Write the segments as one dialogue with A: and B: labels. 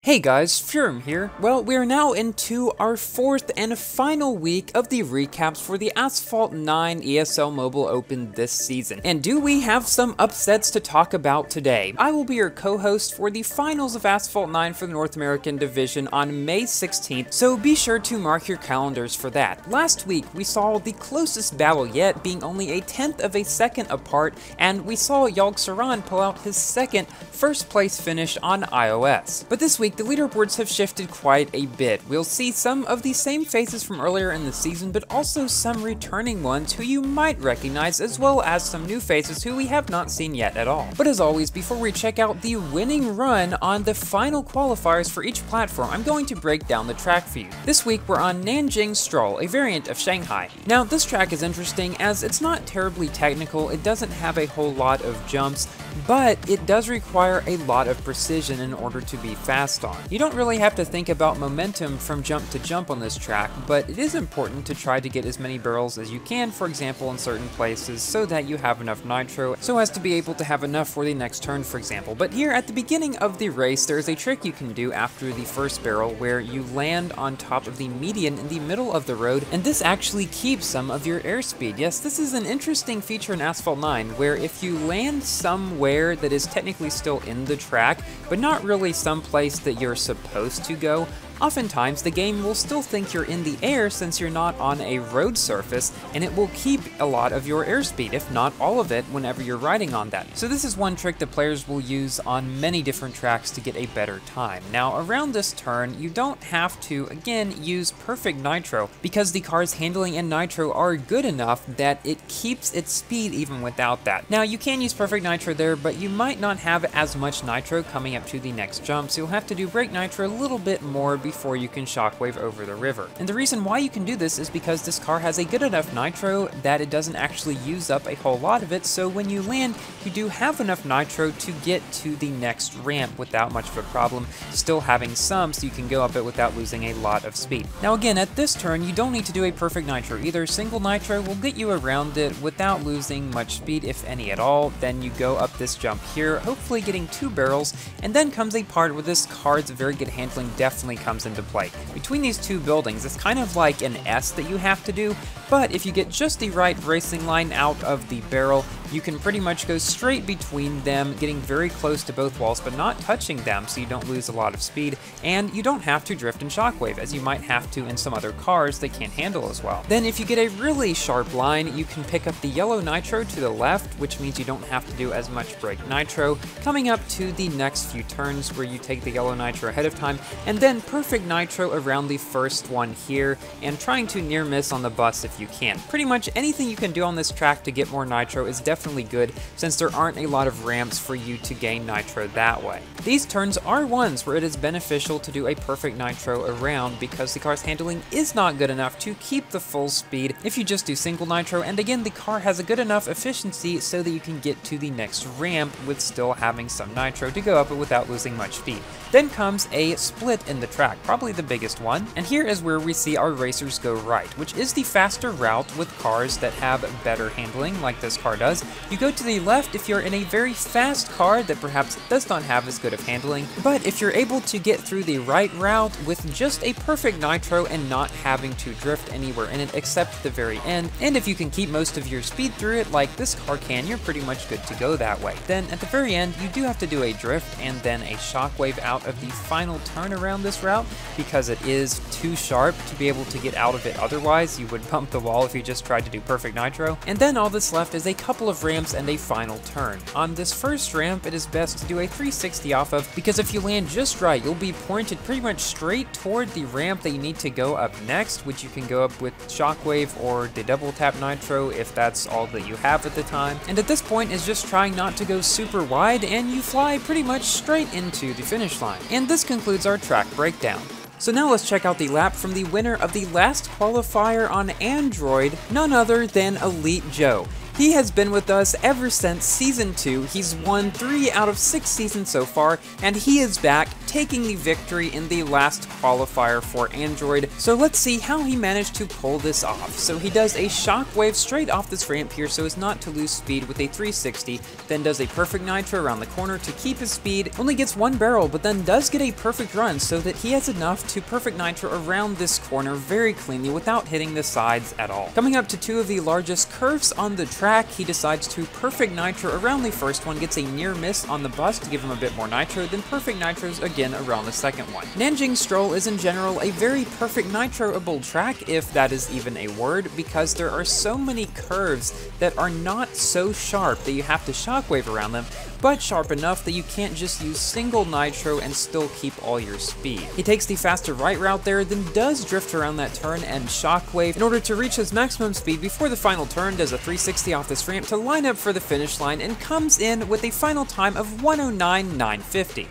A: Hey guys, Furum here. Well, we are now into our fourth and final week of the recaps for the Asphalt 9 ESL Mobile Open this season. And do we have some upsets to talk about today? I will be your co-host for the finals of Asphalt 9 for the North American Division on May 16th, so be sure to mark your calendars for that. Last week, we saw the closest battle yet being only a tenth of a second apart, and we saw Yogg Saran pull out his second first place finish on iOS. But this week, the leaderboards have shifted quite a bit. We'll see some of the same faces from earlier in the season, but also some returning ones who you might recognize, as well as some new faces who we have not seen yet at all. But as always, before we check out the winning run on the final qualifiers for each platform, I'm going to break down the track for you. This week, we're on Nanjing Stroll, a variant of Shanghai. Now, this track is interesting as it's not terribly technical, it doesn't have a whole lot of jumps, but it does require a lot of precision in order to be fast on. You don't really have to think about momentum from jump to jump on this track, but it is important to try to get as many barrels as you can, for example, in certain places, so that you have enough nitro, so as to be able to have enough for the next turn, for example. But here at the beginning of the race, there is a trick you can do after the first barrel where you land on top of the median in the middle of the road, and this actually keeps some of your airspeed. Yes, this is an interesting feature in Asphalt 9, where if you land somewhere that is technically still in the track, but not really someplace that you're supposed to go, oftentimes the game will still think you're in the air since you're not on a road surface, and it will keep a lot of your airspeed, if not all of it, whenever you're riding on that. So this is one trick that players will use on many different tracks to get a better time. Now around this turn, you don't have to, again, use perfect nitro, because the car's handling and nitro are good enough that it keeps its speed even without that. Now you can use perfect nitro there, but you might not have as much nitro coming up to the next jump, so you'll have to do brake nitro a little bit more before you can shockwave over the river. And the reason why you can do this is because this car has a good enough nitro that it doesn't actually use up a whole lot of it, so when you land, you do have enough nitro to get to the next ramp without much of a problem, still having some so you can go up it without losing a lot of speed. Now again, at this turn, you don't need to do a perfect nitro. Either single nitro will get you around it without losing much speed, if any at all. Then you go up this jump here, hopefully getting 2 barrels, and then comes a part where this car's very good handling definitely comes into play. Between these two buildings, it's kind of like an S that you have to do, but if you get just the right racing line out of the barrel, you can pretty much go straight between them, getting very close to both walls, but not touching them so you don't lose a lot of speed, and you don't have to drift and shockwave, as you might have to in some other cars they can't handle as well. Then if you get a really sharp line, you can pick up the yellow nitro to the left, which means you don't have to do as much brake nitro, coming up to the next few turns where you take the yellow nitro ahead of time, and then perfect nitro around the first one here, and trying to near miss on the bus if you can. Pretty much anything you can do on this track to get more nitro is definitely good, since there aren't a lot of ramps for you to gain nitro that way. These turns are ones where it is beneficial to do a perfect nitro around, because the car's handling is not good enough to keep the full speed if you just do single nitro, and again, the car has a good enough efficiency so that you can get to the next ramp with still having some nitro to go up it without losing much speed. Then comes a split in the track, probably the biggest one, and here is where we see our racers go right, which is the faster route with cars that have better handling, like this car does. You go to the left if you're in a very fast car that perhaps does not have as good of handling, but if you're able to get through the right route with just a perfect nitro and not having to drift anywhere in it except the very end, and if you can keep most of your speed through it like this car can, you're pretty much good to go that way. Then at the very end, you do have to do a drift and then a shockwave out of the final turn around this route, because it is too sharp to be able to get out of it otherwise. You would bump the wall if you just tried to do perfect nitro. And then all that's left is a couple of ramps and a final turn. On this first ramp, it is best to do a 360 off of, because if you land just right, you'll be pointed pretty much straight toward the ramp that you need to go up next, which you can go up with shockwave or the double tap nitro if that's all that you have at the time. And at this point is just trying not to go super wide, and you fly pretty much straight into the finish line. And this concludes our track breakdown. So now let's check out the lap from the winner of the last qualifier on Android, none other than Elite Joe. He has been with us ever since Season 2, he's won 3 out of 6 seasons so far, and he is back, taking the victory in the last qualifier for Android. So let's see how he managed to pull this off. So he does a shockwave straight off this ramp here so as not to lose speed with a 360, then does a perfect nitro around the corner to keep his speed, only gets 1 barrel, but then does get a perfect run so that he has enough to perfect nitro around this corner very cleanly without hitting the sides at all. Coming up to 2 of the largest curves on the track, he decides to perfect nitro around the first one, gets a near miss on the bus to give him a bit more nitro, then perfect nitros again around the second one. Nanjing Stroll is in general a very perfect nitro-able track, if that is even a word, because there are so many curves that are not so sharp that you have to shockwave around them, but sharp enough that you can't just use single nitro and still keep all your speed. He takes the faster right route there, then does drift around that turn and shockwave in order to reach his maximum speed before the final turn, does a 360 off this ramp to line up for the finish line, and comes in with a final time of 109.950.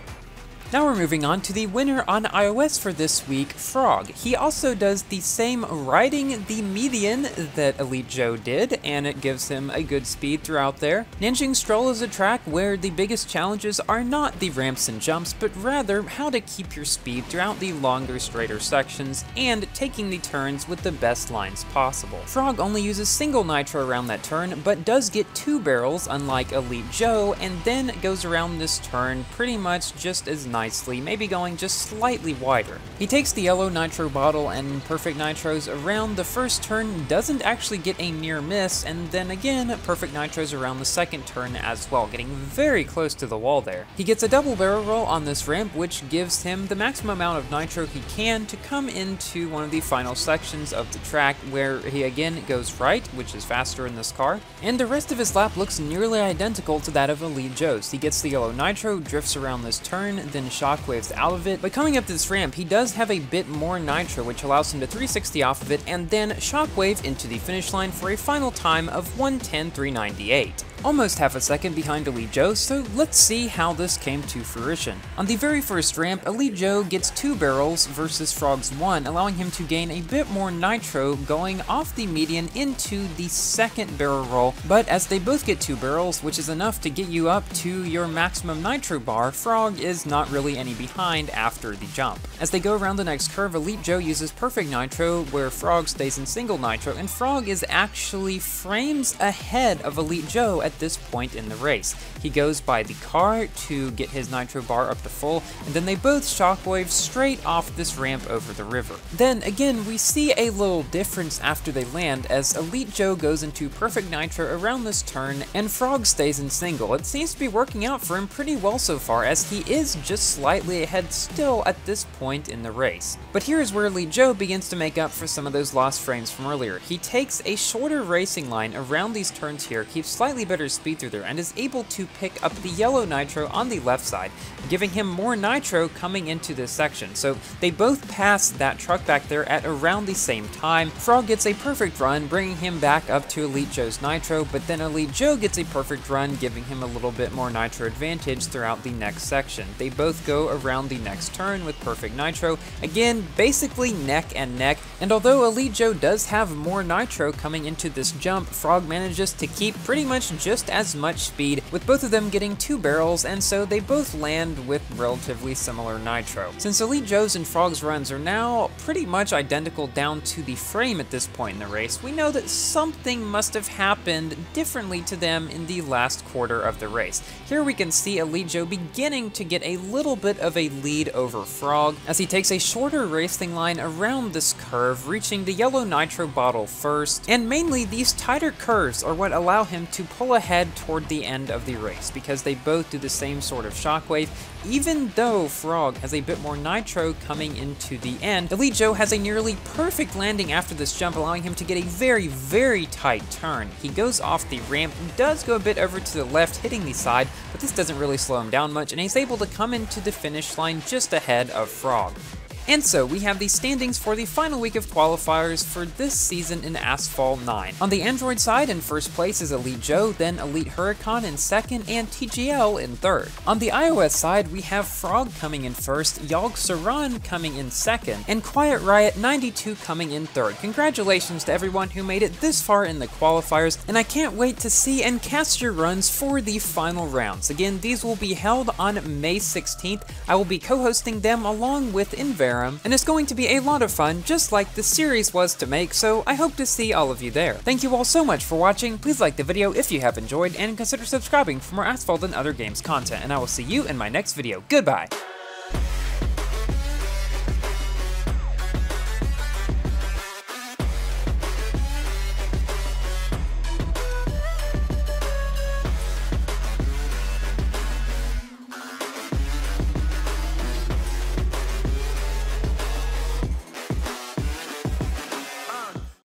A: Now we're moving on to the winner on iOS for this week, Frog. He also does the same riding the median that Elite Joe did, and it gives him a good speed throughout there. Nanjing Stroll is a track where the biggest challenges are not the ramps and jumps, but rather how to keep your speed throughout the longer, straighter sections, and taking the turns with the best lines possible. Frog only uses single nitro around that turn, but does get 2 barrels, unlike Elite Joe, and then goes around this turn pretty much just as nicely, maybe going just slightly wider. He takes the yellow nitro bottle and perfect nitros around the first turn, doesn't actually get a near miss, and then again, perfect nitros around the second turn as well, getting very close to the wall there. He gets a double barrel roll on this ramp, which gives him the maximum amount of nitro he can to come into one of the final sections of the track, where he again goes right, which is faster in this car, and the rest of his lap looks nearly identical to that of Elite Joe's. He gets the yellow nitro, drifts around this turn, then shockwaves out of it, but coming up this ramp, he does have a bit more nitro, which allows him to 360 off of it, and then shockwave into the finish line for a final time of 110.398. Almost half a second behind Elite Joe, so let's see how this came to fruition. On the very first ramp, Elite Joe gets 2 barrels versus Frog's 1, allowing him to gain a bit more nitro going off the median into the second barrel roll, but as they both get 2 barrels, which is enough to get you up to your maximum nitro bar, Frog is not really any behind after the jump. As they go around the next curve, Elite Joe uses perfect nitro, where Frog stays in single nitro, and Frog is actually frames ahead of Elite Joe at this point in the race. He goes by the car to get his nitro bar up to full, and then they both shockwave straight off this ramp over the river. Then again, we see a little difference after they land, as Elite Joe goes into perfect nitro around this turn, and Frog stays in single. It seems to be working out for him pretty well so far, as he is just slightly ahead still at this point in the race. But here's where Elite Joe begins to make up for some of those lost frames from earlier. He takes a shorter racing line around these turns here, keeps slightly better speed through there, and is able to pick up the yellow nitro on the left side, giving him more nitro coming into this section. So they both pass that truck back there at around the same time. Frog gets a perfect run, bringing him back up to Elite Joe's nitro, but then Elite Joe gets a perfect run, giving him a little bit more nitro advantage throughout the next section. They both go around the next turn with perfect nitro, again basically neck and neck, and although Elite Joe does have more nitro coming into this jump, Frog manages to keep pretty much just as much speed, with both of them getting 2 barrels, and so they both land with relatively similar nitro. Since Elite Joe's and Frog's runs are now pretty much identical down to the frame at this point in the race, we know that something must have happened differently to them in the last quarter of the race. Here we can see Elite Joe beginning to get a little bit of a lead over Frog, as he takes a shorter racing line around this curve, reaching the yellow nitro bottle first, and mainly these tighter curves are what allow him to pull ahead toward the end of the race, because they both do the same sort of shockwave. Even though Frog has a bit more nitro coming into the end, Elite Joe has a nearly perfect landing after this jump, allowing him to get a very tight turn. He goes off the ramp, does go a bit over to the left, hitting the side, but this doesn't really slow him down much, and he's able to come into the finish line just ahead of Frog. And so we have the standings for the final week of qualifiers for this season in Asphalt 9. On the Android side, in first place is Elite Joe, then Elite Huracan in second, and TGL in third. On the iOS side, we have Frog coming in first, Yogg Saran coming in second, and Quiet Riot 92 coming in third. Congratulations to everyone who made it this far in the qualifiers, and I can't wait to see and cast your runs for the final rounds. Again, these will be held on May 16th. I will be co-hosting them along with Inverum, and it's going to be a lot of fun, just like the series was to make, so I hope to see all of you there. Thank you all so much for watching. Please like the video if you have enjoyed, and consider subscribing for more Asphalt and other games content, and I will see you in my next video. Goodbye!